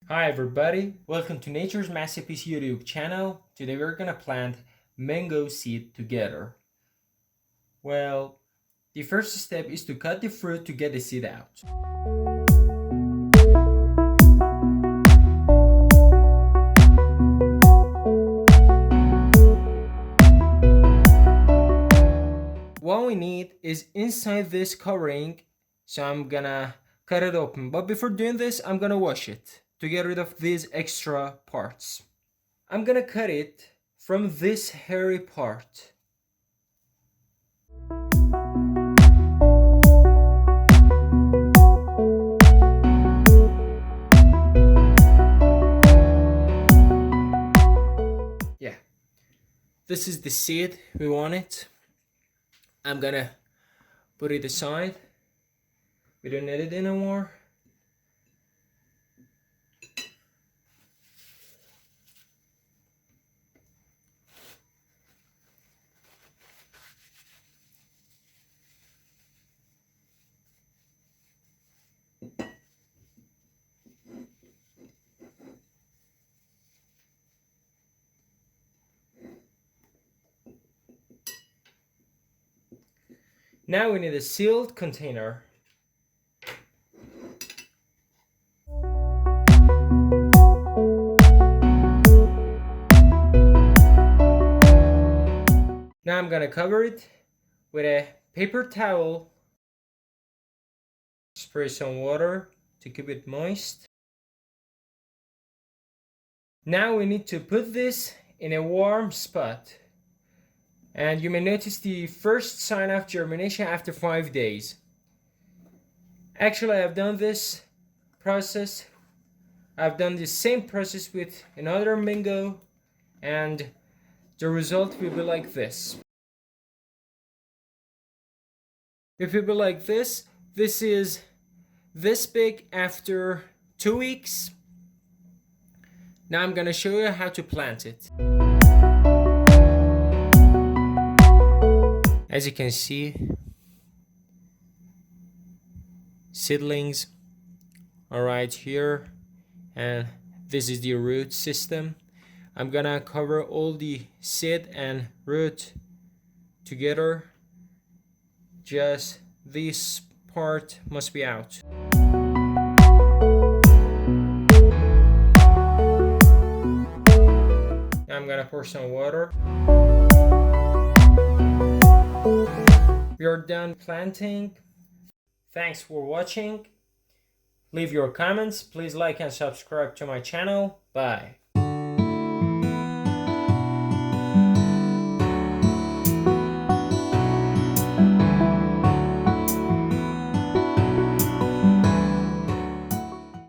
Hi everybody, welcome to Nature's Masterpiece YouTube channel. Today we're gonna plant mango seed together. Well, the first step is to cut the fruit to get the seed out. What we need is inside this covering, so I'm gonna cut it open. But before doing this, I'm gonna wash it to get rid of these extra parts. I'm gonna cut it from this hairy part. Yeah, this is the seed we wanted. I'm gonna put it aside. We don't need it anymore. Now we need a sealed container. Now I'm gonna cover it with a paper towel. Spray some water to keep it moist. Now we need to put this in a warm spot. And you may notice the first sign of germination after 5 days. Actually, I've done this process. I've done the same process with another mango, and the result will be like this. It will be like this. This is this big after 2 weeks. Now I'm gonna show you how to plant it. As you can see, seedlings are right here, and this is the root system. I'm gonna cover all the seed and root together. Just this part must be out. Now I'm gonna pour some water. We are done planting. Thanks for watching. Leave your comments. Please like and subscribe to my channel. Bye.